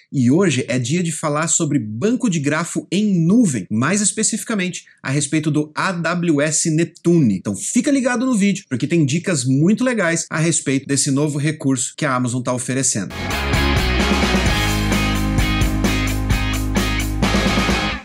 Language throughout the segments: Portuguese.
E hoje é dia de falar sobre banco de grafo em nuvem, mais especificamente a respeito do AWS Neptune. Então fica ligado no vídeo, porque tem dicas muito legais a respeito desse novo recurso que a Amazon está oferecendo.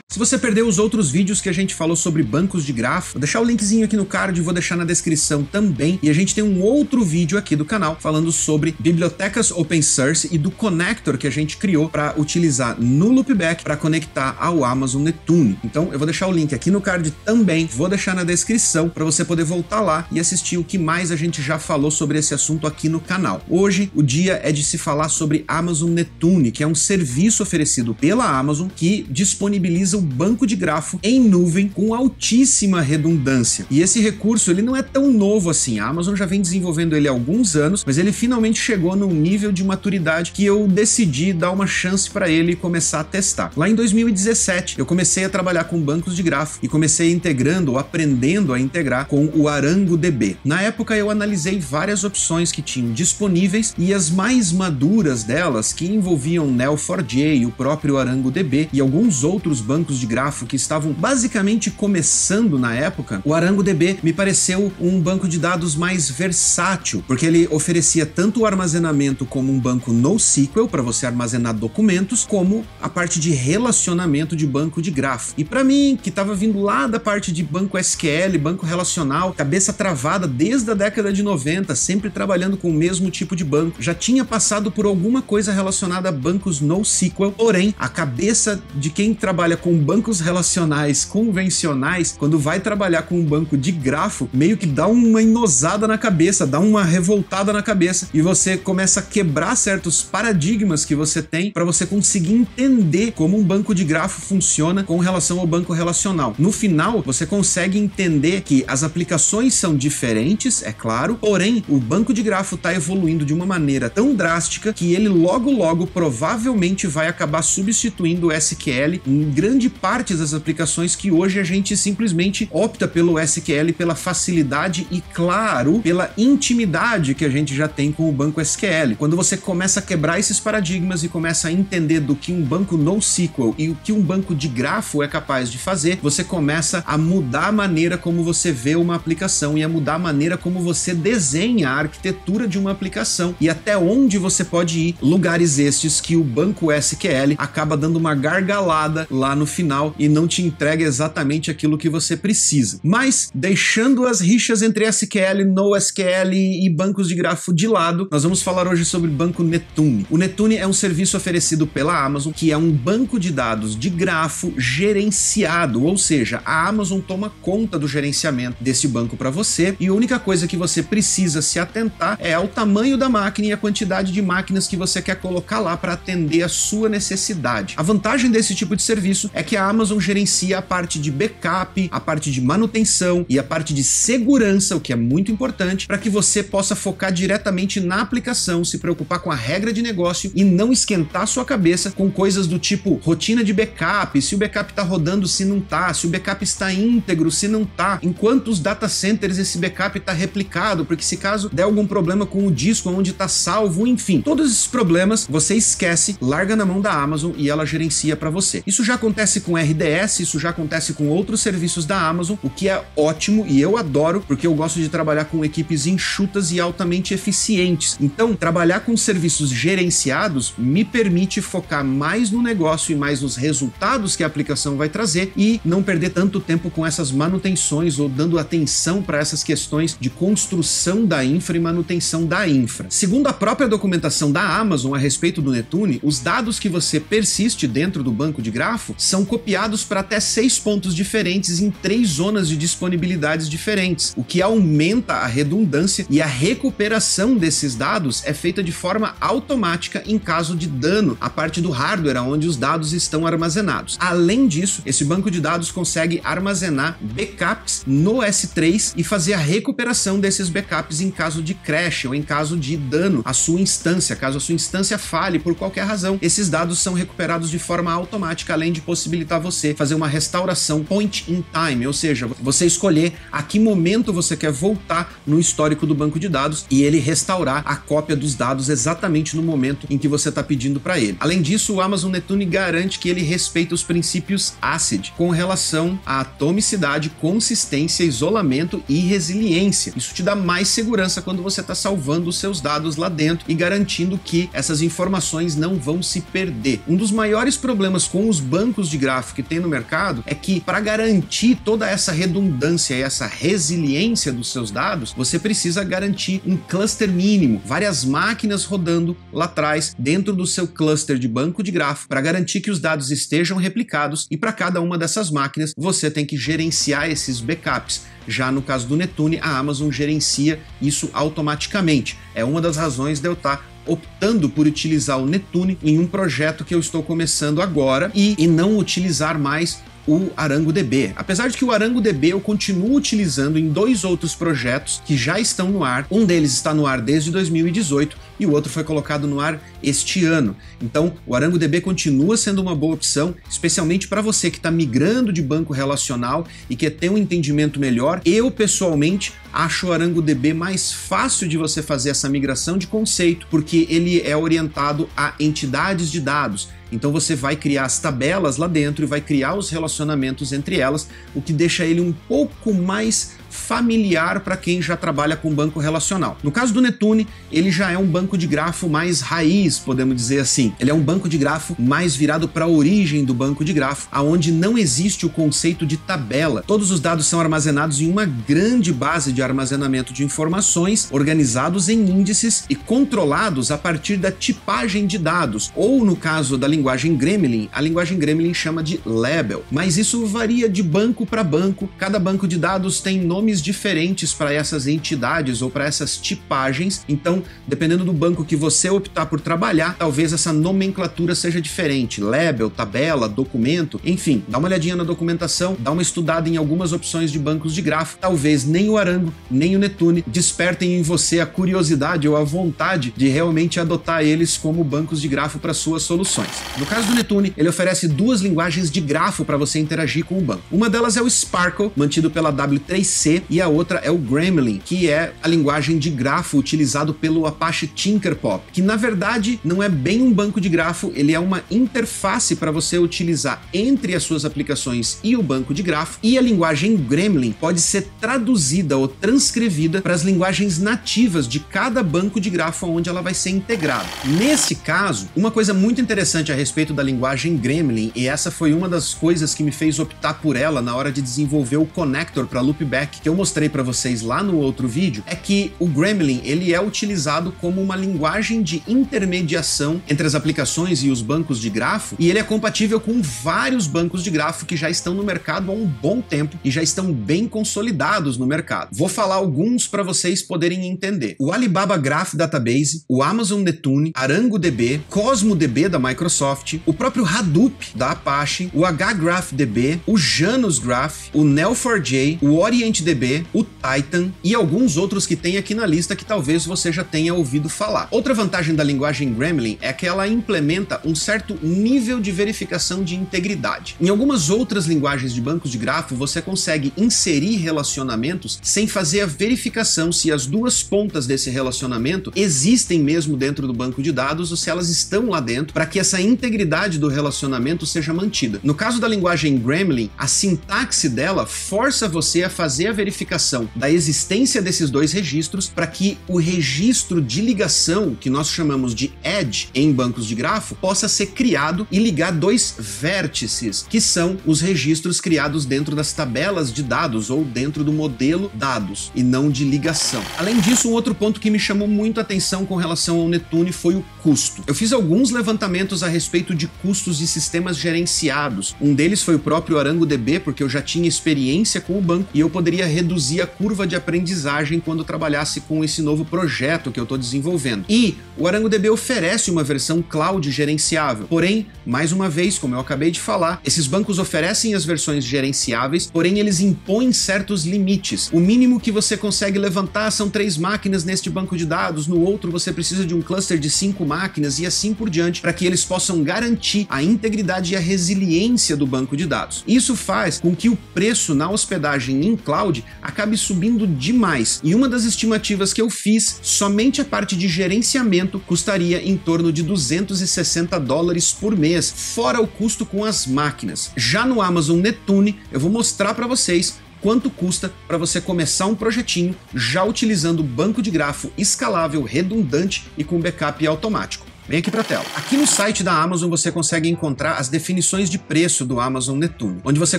Se você perdeu os outros vídeos que a gente falou sobre bancos de grafo, vou deixar o linkzinho aqui no card e vou deixar na descrição também. E a gente tem um outro vídeo aqui do canal falando sobre bibliotecas open source e do connector que a gente criou para utilizar no Loopback para conectar ao Amazon Neptune. Então eu vou deixar o link aqui no card também, vou deixar na descrição para você poder voltar lá e assistir o que mais a gente já falou sobre esse assunto aqui no canal. Hoje o dia é de se falar sobre Amazon Neptune, que é um serviço oferecido pela Amazon que disponibiliza o banco de grafo em nuvem com altíssima redundância. E esse recurso ele não é tão novo assim, a Amazon já vem desenvolvendo ele há alguns anos, mas ele finalmente chegou num nível de maturidade que eu decidi dar uma chance para ele e começar a testar. Lá em 2017 eu comecei a trabalhar com bancos de grafo e comecei integrando ou aprendendo a integrar com o ArangoDB. Na época eu analisei várias opções que tinham disponíveis e as mais maduras delas, que envolviam Neo4j, o próprio ArangoDB e alguns outros bancos de grafo que estavam basicamente começando na época, o ArangoDB me pareceu um banco de dados mais versátil, porque ele oferecia tanto o armazenamento como um banco NoSQL para você armazenar documentos, como a parte de relacionamento de banco de grafo. E para mim, que estava vindo lá da parte de banco SQL, banco relacional, cabeça travada desde a década de 90, sempre trabalhando com o mesmo tipo de banco, já tinha passado por alguma coisa relacionada a bancos NoSQL, porém, a cabeça de quem trabalha com bancos relacionais convencionais, quando vai trabalhar com um banco de grafo, meio que dá uma enosada na cabeça, dá uma revoltada na cabeça e você começa a quebrar certos paradigmas que você tem para você conseguir entender como um banco de grafo funciona com relação ao banco relacional. No final, você consegue entender que as aplicações são diferentes, é claro, porém, o banco de grafo está evoluindo de uma maneira tão drástica que ele logo provavelmente vai acabar substituindo o SQL em grande parte das aplicações que hoje a gente simplesmente opta pelo SQL pela facilidade e, claro, pela intimidade que a gente já tem com o banco SQL. Quando você começa a quebrar esses paradigmas e começa a entender do que um banco NoSQL e o que um banco de grafo é capaz de fazer, você começa a mudar a maneira como você vê uma aplicação e a mudar a maneira como você desenha a arquitetura de uma aplicação e até onde você pode ir, lugares estes que o banco SQL acaba dando uma gargalada lá no final e não te entrega exatamente aquilo que você precisa. Mas, deixando as rixas entre SQL, NoSQL e bancos de grafo de lado, nós vamos falar hoje sobre o banco Neptune. O Neptune é um serviço oferecido pela Amazon, que é um banco de dados de grafo gerenciado, ou seja, a Amazon toma conta do gerenciamento desse banco para você e a única coisa que você precisa se atentar é ao tamanho da máquina e a quantidade de máquinas que você quer colocar lá para atender a sua necessidade. A vantagem desse tipo de serviço é que a Amazon gerencia a parte de backup, a parte de manutenção e a parte de segurança, o que é muito importante, para que você possa focar diretamente na aplicação, se preocupar com a regra de negócio e não esquentar sua cabeça com coisas do tipo rotina de backup, se o backup está rodando, se não está, se o backup está íntegro, se não está, em quantos data centers esse backup está replicado, porque se caso der algum problema com o disco onde está salvo, enfim, todos esses problemas você esquece, larga na mão da Amazon e ela gerencia para você. Isso já acontece com RDS, isso já acontece com outros serviços da Amazon, o que é ótimo e eu adoro, porque eu gosto de trabalhar com equipes enxutas e altamente eficientes. Então, trabalhar com serviços gerenciados me permite focar mais no negócio e mais nos resultados que a aplicação vai trazer e não perder tanto tempo com essas manutenções ou dando atenção para essas questões de construção da infra e manutenção da infra. Segundo a própria documentação da Amazon a respeito do Neptune, os dados que você persiste dentro do banco de grafo são copiados para até 6 pontos diferentes em 3 zonas de disponibilidades diferentes, o que aumenta a redundância e a recuperação desses dados é feita de forma automática em caso de dano à parte do hardware onde os dados estão armazenados. Além disso, esse banco de dados consegue armazenar backups no S3 e fazer a recuperação desses backups em caso de crash ou em caso de dano à sua instância. Caso a sua instância falhe por qualquer razão, esses dados são recuperados de forma automática, além de possibilitar possibilitar você fazer uma restauração point in time, ou seja, você escolher a que momento você quer voltar no histórico do banco de dados e ele restaurar a cópia dos dados exatamente no momento em que você está pedindo para ele. Além disso, o Amazon Netune garante que ele respeita os princípios ACID com relação à atomicidade, consistência, isolamento e resiliência. Isso te dá mais segurança quando você está salvando os seus dados lá dentro e garantindo que essas informações não vão se perder. Um dos maiores problemas com os bancos de grafo que tem no mercado é que, para garantir toda essa redundância e essa resiliência dos seus dados, você precisa garantir um cluster mínimo, várias máquinas rodando lá atrás dentro do seu cluster de banco de grafo para garantir que os dados estejam replicados, e para cada uma dessas máquinas você tem que gerenciar esses backups. Já no caso do Netune, a Amazon gerencia isso automaticamente. É uma das razões de eu estar optando por utilizar o Netune em um projeto que eu estou começando agora e não utilizar mais o ArangoDB. Apesar de que o ArangoDB eu continuo utilizando em 2 outros projetos que já estão no ar. Um deles está no ar desde 2018 e o outro foi colocado no ar este ano. Então, o ArangoDB continua sendo uma boa opção, especialmente para você que está migrando de banco relacional e quer ter um entendimento melhor. Eu, pessoalmente, acho o ArangoDB mais fácil de você fazer essa migração de conceito, porque ele é orientado a entidades de dados. Então você vai criar as tabelas lá dentro e vai criar os relacionamentos entre elas, o que deixa ele um pouco mais familiar para quem já trabalha com banco relacional. No caso do Netune, ele já é um banco de grafo mais raiz, podemos dizer assim. Ele é um banco de grafo mais virado para a origem do banco de grafo, aonde não existe o conceito de tabela. Todos os dados são armazenados em uma grande base de armazenamento de informações, organizados em índices e controlados a partir da tipagem de dados, ou no caso da linguagem Gremlin, a linguagem Gremlin chama de label. Mas isso varia de banco para banco, cada banco de dados tem nomes diferentes para essas entidades ou para essas tipagens, então dependendo do banco que você optar por trabalhar, talvez essa nomenclatura seja diferente, label, tabela, documento, enfim, dá uma olhadinha na documentação, dá uma estudada em algumas opções de bancos de grafo, talvez nem o Arango, nem o Netune despertem em você a curiosidade ou a vontade de realmente adotar eles como bancos de grafo para suas soluções. No caso do Netune, ele oferece 2 linguagens de grafo para você interagir com o banco. Uma delas é o Sparkle, mantido pela W3C, e a outra é o Gremlin, que é a linguagem de grafo utilizado pelo Apache Tinkerpop, que na verdade não é bem um banco de grafo, ele é uma interface para você utilizar entre as suas aplicações e o banco de grafo, e a linguagem Gremlin pode ser traduzida ou transcrevida para as linguagens nativas de cada banco de grafo onde ela vai ser integrada. Nesse caso, uma coisa muito interessante a respeito da linguagem Gremlin, e essa foi uma das coisas que me fez optar por ela na hora de desenvolver o connector para Loopback, que eu mostrei para vocês lá no outro vídeo, é que o Gremlin ele é utilizado como uma linguagem de intermediação entre as aplicações e os bancos de grafo, e ele é compatível com vários bancos de grafo que já estão no mercado há um bom tempo e já estão bem consolidados no mercado. Vou falar alguns para vocês poderem entender. O Alibaba Graph Database, o Amazon Netune, ArangoDB, CosmoDB da Microsoft, o próprio Hadoop da Apache, o HGraphDB, o Janus Graph, o Neo4j, o OrientDB, o Titan e alguns outros que tem aqui na lista que talvez você já tenha ouvido falar. Outra vantagem da linguagem Gremlin é que ela implementa um certo nível de verificação de integridade. Em algumas outras linguagens de bancos de grafo, você consegue inserir relacionamentos sem fazer a verificação se as 2 pontas desse relacionamento existem mesmo dentro do banco de dados ou se elas estão lá dentro, para que essa integridade do relacionamento seja mantida. No caso da linguagem Gremlin, a sintaxe dela força você a fazer a verificação da existência desses 2 registros para que o registro de ligação, que nós chamamos de edge em bancos de grafo, possa ser criado e ligar 2 vértices, que são os registros criados dentro das tabelas de dados ou dentro do modelo dados, e não de ligação. Além disso, um outro ponto que me chamou muito a atenção com relação ao Netune foi o custo. Eu fiz alguns levantamentos a respeito de custos de sistemas gerenciados. Um deles foi o próprio ArangoDB, porque eu já tinha experiência com o banco e eu poderia ia reduzir a curva de aprendizagem quando trabalhasse com esse novo projeto que eu estou desenvolvendo. E o ArangoDB oferece uma versão cloud gerenciável. Porém, mais uma vez, como eu acabei de falar, esses bancos oferecem as versões gerenciáveis, porém eles impõem certos limites. O mínimo que você consegue levantar são 3 máquinas neste banco de dados, no outro você precisa de um cluster de 5 máquinas e assim por diante, para que eles possam garantir a integridade e a resiliência do banco de dados. Isso faz com que o preço na hospedagem em cloud acabe subindo demais. E uma das estimativas que eu fiz, somente a parte de gerenciamento custaria em torno de $260 por mês, fora o custo com as máquinas. Já no Amazon Netune, eu vou mostrar para vocês quanto custa para você começar um projetinho já utilizando banco de grafo escalável, redundante e com backup automático. Vem aqui para a tela. Aqui no site da Amazon você consegue encontrar as definições de preço do Amazon Netune, onde você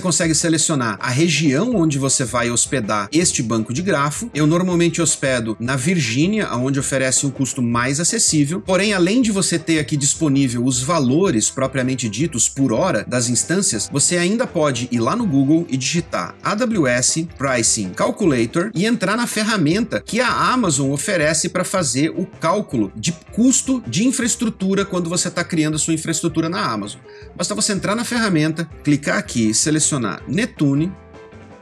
consegue selecionar a região onde você vai hospedar este banco de grafo. Eu normalmente hospedo na Virgínia, onde oferece um custo mais acessível, porém além de você ter aqui disponível os valores propriamente ditos por hora das instâncias, você ainda pode ir lá no Google e digitar AWS Pricing Calculator e entrar na ferramenta que a Amazon oferece para fazer o cálculo de custo de infraestrutura quando você está criando a sua infraestrutura na Amazon. Basta você entrar na ferramenta, clicar aqui, selecionar Netune,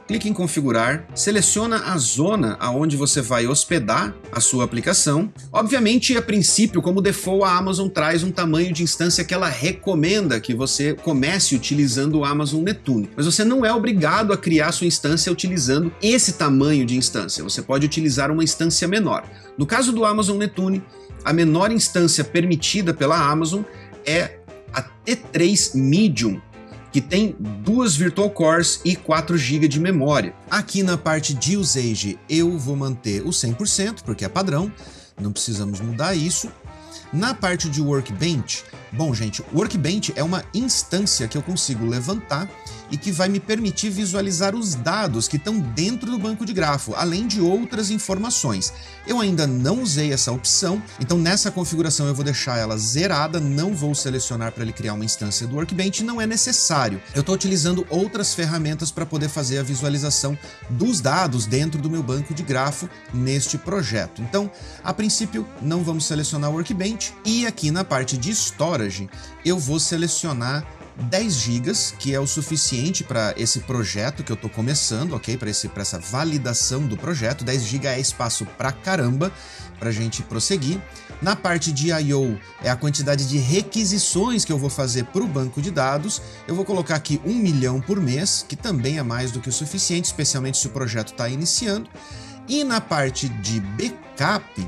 clique em configurar, seleciona a zona aonde você vai hospedar a sua aplicação. Obviamente, a princípio, como default, a Amazon traz um tamanho de instância que ela recomenda que você comece utilizando o Amazon Netune. Mas você não é obrigado a criar sua instância utilizando esse tamanho de instância. Você pode utilizar uma instância menor. No caso do Amazon Netune, a menor instância permitida pela Amazon é a T3 Medium, que tem 2 Virtual Cores e 4 GB de memória. Aqui na parte de usage eu vou manter o 100%, porque é padrão, não precisamos mudar isso. Na parte de Workbench, bom gente, o Workbench é uma instância que eu consigo levantar e que vai me permitir visualizar os dados que estão dentro do banco de grafo, além de outras informações. Eu ainda não usei essa opção, então nessa configuração eu vou deixar ela zerada, não vou selecionar para ele criar uma instância do Workbench, não é necessário. Eu estou utilizando outras ferramentas para poder fazer a visualização dos dados dentro do meu banco de grafo neste projeto. Então, a princípio, não vamos selecionar o Workbench, e aqui na parte de Storage, eu vou selecionar 10 GB, que é o suficiente para esse projeto que eu estou começando, ok? Para essa validação do projeto. 10 GB é espaço pra caramba para a gente prosseguir. Na parte de I/O é a quantidade de requisições que eu vou fazer para o banco de dados. Eu vou colocar aqui 1 milhão por mês, que também é mais do que o suficiente, especialmente se o projeto está iniciando. E na parte de backup,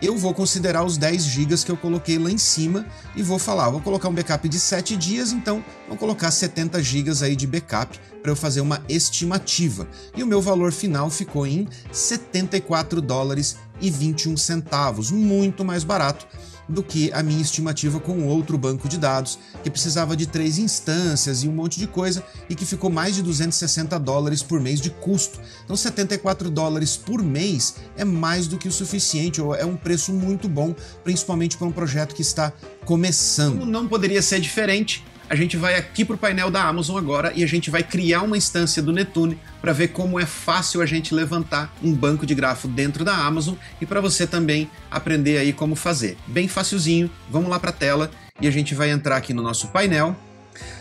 eu vou considerar os 10 GB que eu coloquei lá em cima e vou falar, vou colocar um backup de 7 dias, então vou colocar 70 GB aí de backup para eu fazer uma estimativa. E o meu valor final ficou em $74,21, muito mais barato do que a minha estimativa com outro banco de dados, que precisava de 3 instâncias e um monte de coisa, e que ficou mais de $260 por mês de custo. Então $74 por mês é mais do que o suficiente, ou é um preço muito bom, principalmente para um projeto que está começando. Como não poderia ser diferente, a gente vai aqui para o painel da Amazon agora e a gente vai criar uma instância do Netune para ver como é fácil a gente levantar um banco de grafo dentro da Amazon e para você também aprender aí como fazer. Bem facilzinho, vamos lá para a tela e a gente vai entrar aqui no nosso painel.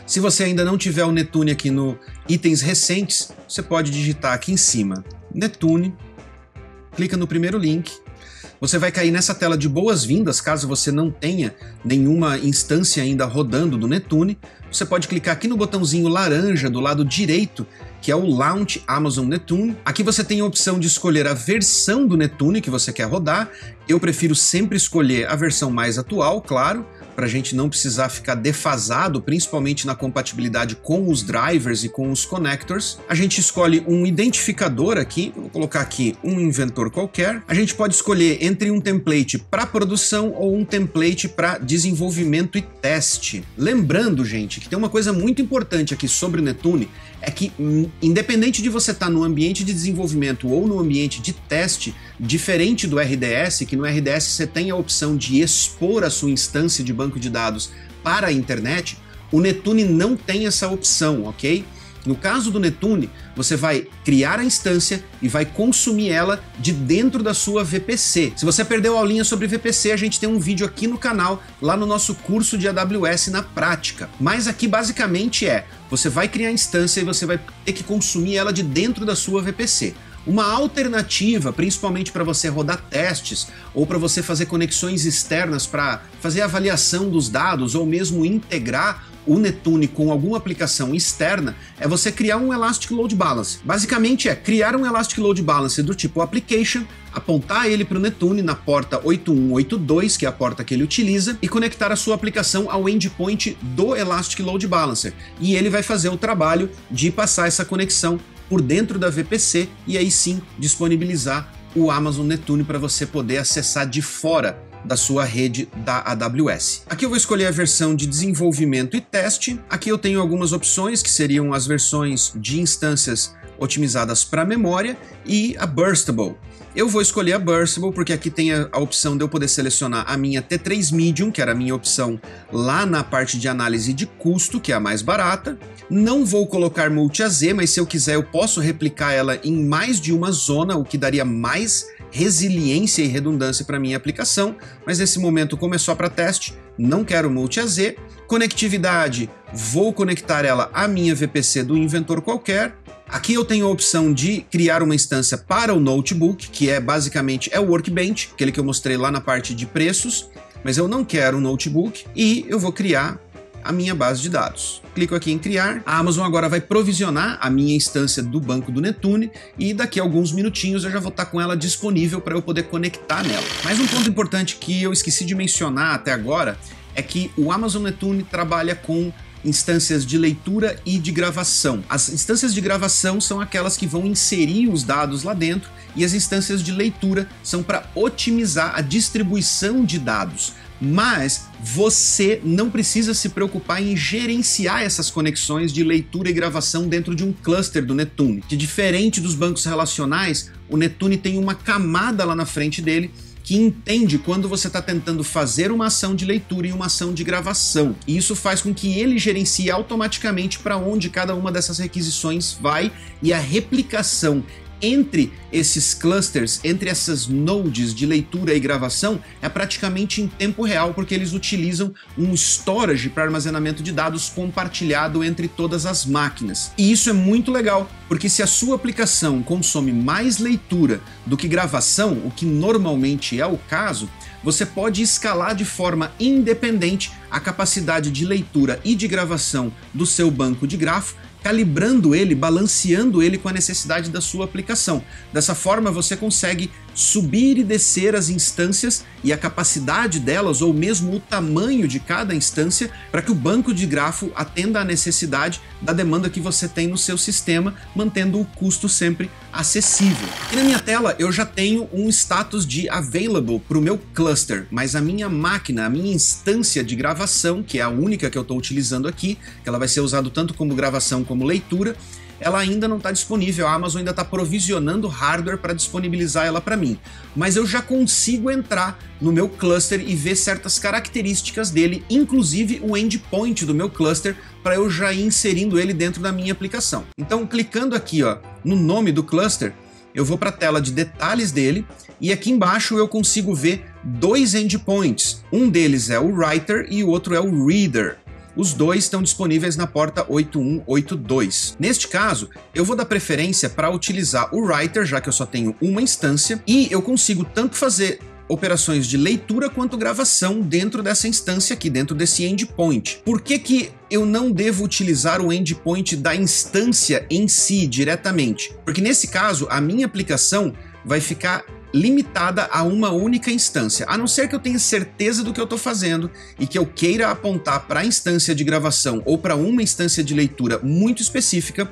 Se você ainda não tiver o Netune aqui no itens recentes, você pode digitar aqui em cima Netune, clica no primeiro link. Você vai cair nessa tela de boas-vindas, caso você não tenha nenhuma instância ainda rodando do Netune. Você pode clicar aqui no botãozinho laranja do lado direito, que é o Launch Amazon Netune. Aqui você tem a opção de escolher a versão do Netune que você quer rodar. Eu prefiro sempre escolher a versão mais atual, claro, para a gente não precisar ficar defasado, principalmente na compatibilidade com os drivers e com os connectors. A gente escolhe um identificador aqui, vou colocar aqui um inventor qualquer. A gente pode escolher entre um template para produção ou um template para desenvolvimento e teste. Lembrando, gente, que tem uma coisa muito importante aqui sobre o Netune, é que independente de você estar no ambiente de desenvolvimento ou no ambiente de teste, diferente do RDS, que no RDS você tem a opção de expor a sua instância de banco de dados para a internet, o Netune não tem essa opção, ok? No caso do Netune, você vai criar a instância e vai consumir ela de dentro da sua VPC. Se você perdeu a aulinha sobre VPC, a gente tem um vídeo aqui no canal, lá no nosso curso de AWS na prática. Mas aqui basicamente você vai criar a instância e você vai ter que consumir ela de dentro da sua VPC. Uma alternativa, principalmente para você rodar testes ou para você fazer conexões externas para fazer avaliação dos dados ou mesmo integrar o Netune com alguma aplicação externa, é você criar um Elastic Load Balance. Basicamente criar um Elastic Load Balance do tipo application, apontar ele para o Netune na porta 8182, que é a porta que ele utiliza, e conectar a sua aplicação ao endpoint do Elastic Load Balancer. E ele vai fazer o trabalho de passar essa conexão por dentro da VPC e aí sim disponibilizar o Amazon Netune para você poder acessar de fora da sua rede da AWS. Aqui eu vou escolher a versão de desenvolvimento e teste. Aqui eu tenho algumas opções que seriam as versões de instâncias otimizadas para memória e a Burstable. Eu vou escolher a Burstable porque aqui tem a opção de eu poder selecionar a minha T3 Medium, que era a minha opção lá na parte de análise de custo, que é a mais barata. Não vou colocar Multi-AZ, mas se eu quiser eu posso replicar ela em mais de uma zona, o que daria mais resiliência e redundância para minha aplicação, mas nesse momento, como é só para teste, não quero Multi-AZ. Conectividade, vou conectar ela à minha VPC do inventor qualquer. Aqui eu tenho a opção de criar uma instância para o notebook, que é basicamente o Workbench, aquele que eu mostrei lá na parte de preços, mas eu não quero um notebook e eu vou criar a minha base de dados. Clico aqui em criar, a Amazon agora vai provisionar a minha instância do banco do Netune e daqui a alguns minutinhos eu já vou estar com ela disponível para eu poder conectar nela. Mas um ponto importante que eu esqueci de mencionar até agora é que o Amazon Netune trabalha com instâncias de leitura e de gravação. As instâncias de gravação são aquelas que vão inserir os dados lá dentro e as instâncias de leitura são para otimizar a distribuição de dados. Mas você não precisa se preocupar em gerenciar essas conexões de leitura e gravação dentro de um cluster do Netune. Que diferente dos bancos relacionais, o Netune tem uma camada lá na frente dele que entende quando você está tentando fazer uma ação de leitura e uma ação de gravação. E isso faz com que ele gerencie automaticamente para onde cada uma dessas requisições vai e a replicação entre esses clusters, entre essas nodes de leitura e gravação, é praticamente em tempo real, porque eles utilizam um storage para armazenamento de dados compartilhado entre todas as máquinas. E isso é muito legal, porque se a sua aplicação consome mais leitura do que gravação, o que normalmente é o caso, você pode escalar de forma independente a capacidade de leitura e de gravação do seu banco de grafo, calibrando ele, balanceando ele com a necessidade da sua aplicação. Dessa forma você consegue subir e descer as instâncias e a capacidade delas, ou mesmo o tamanho de cada instância, para que o banco de grafo atenda à necessidade da demanda que você tem no seu sistema, mantendo o custo sempre acessível. Aqui na minha tela eu já tenho um status de available para o meu cluster, mas a minha máquina, a minha instância de gravação, que é a única que eu estou utilizando aqui, que ela vai ser usada tanto como gravação como leitura, ela ainda não está disponível, a Amazon ainda está provisionando hardware para disponibilizar ela para mim. Mas eu já consigo entrar no meu cluster e ver certas características dele, inclusive o endpoint do meu cluster, para eu já ir inserindo ele dentro da minha aplicação. Então, clicando aqui no nome do cluster, eu vou para a tela de detalhes dele e aqui embaixo eu consigo ver dois endpoints. Um deles é o writer e o outro é o reader. Os dois estão disponíveis na porta 8182. Neste caso, eu vou dar preferência para utilizar o writer, já que eu só tenho uma instância, e eu consigo tanto fazer operações de leitura quanto gravação dentro dessa instância aqui, dentro desse endpoint. Por que eu não devo utilizar o endpoint da instância em si diretamente? Porque nesse caso, a minha aplicação vai ficar limitada a uma única instância, a não ser que eu tenha certeza do que eu estou fazendo e que eu queira apontar para a instância de gravação ou para uma instância de leitura muito específica.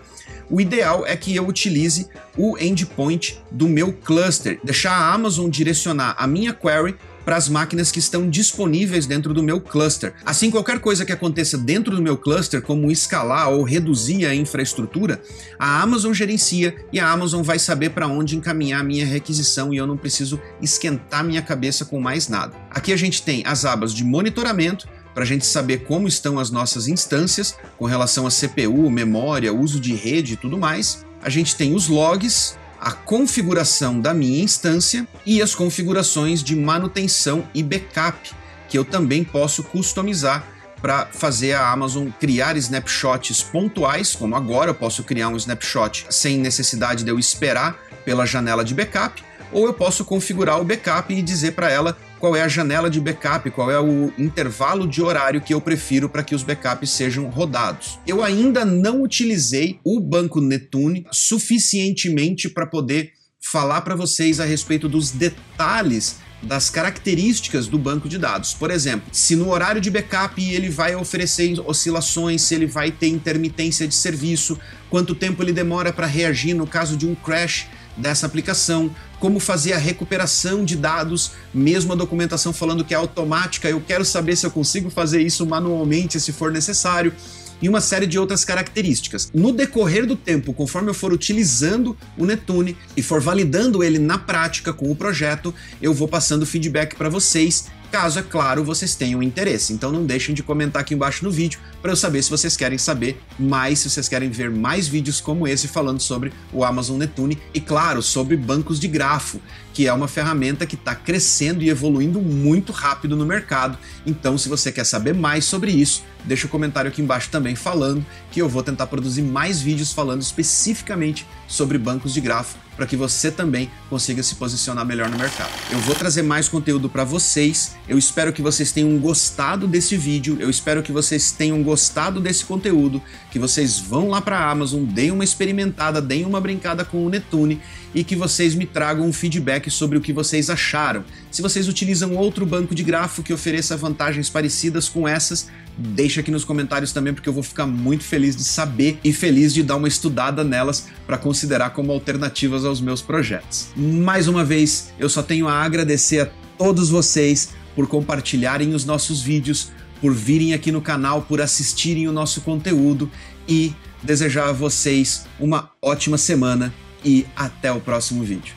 O ideal é que eu utilize o endpoint do meu cluster, deixar a Amazon direcionar a minha query para as máquinas que estão disponíveis dentro do meu cluster. Assim, qualquer coisa que aconteça dentro do meu cluster, como escalar ou reduzir a infraestrutura, a Amazon gerencia e a Amazon vai saber para onde encaminhar a minha requisição e eu não preciso esquentar minha cabeça com mais nada. Aqui a gente tem as abas de monitoramento, para a gente saber como estão as nossas instâncias com relação a CPU, memória, uso de rede e tudo mais. A gente tem os logs, a configuração da minha instância e as configurações de manutenção e backup, que eu também posso customizar para fazer a Amazon criar snapshots pontuais, como agora eu posso criar um snapshot sem necessidade de eu esperar pela janela de backup, ou eu posso configurar o backup e dizer para ela qual é a janela de backup, qual é o intervalo de horário que eu prefiro para que os backups sejam rodados. Eu ainda não utilizei o banco Netune suficientemente para poder falar para vocês a respeito dos detalhes das características do banco de dados. Por exemplo, se no horário de backup ele vai oferecer oscilações, se ele vai ter intermitência de serviço, quanto tempo ele demora para reagir no caso de um crash dessa aplicação, como fazer a recuperação de dados, mesmo a documentação falando que é automática, eu quero saber se eu consigo fazer isso manualmente se for necessário, e uma série de outras características. No decorrer do tempo, conforme eu for utilizando o Netune e for validando ele na prática com o projeto, eu vou passando feedback para vocês, caso, é claro, vocês tenham interesse. Então não deixem de comentar aqui embaixo no vídeo para eu saber se vocês querem saber mais, se vocês querem ver mais vídeos como esse falando sobre o Amazon Netune e, claro, sobre bancos de grafo, que é uma ferramenta que está crescendo e evoluindo muito rápido no mercado. Então, se você quer saber mais sobre isso, deixa um comentário aqui embaixo também falando, que eu vou tentar produzir mais vídeos falando especificamente sobre bancos de grafo, para que você também consiga se posicionar melhor no mercado. Eu vou trazer mais conteúdo para vocês, eu espero que vocês tenham gostado desse vídeo, eu espero que vocês tenham gostado desse conteúdo, que vocês vão lá para a Amazon, deem uma experimentada, deem uma brincada com o Netune e que vocês me tragam um feedback sobre o que vocês acharam. Se vocês utilizam outro banco de grafo que ofereça vantagens parecidas com essas, deixa aqui nos comentários também, porque eu vou ficar muito feliz de saber e feliz de dar uma estudada nelas para considerar como alternativas aos meus projetos. Mais uma vez, eu só tenho a agradecer a todos vocês por compartilharem os nossos vídeos, por virem aqui no canal, por assistirem o nosso conteúdo e desejar a vocês uma ótima semana e até o próximo vídeo.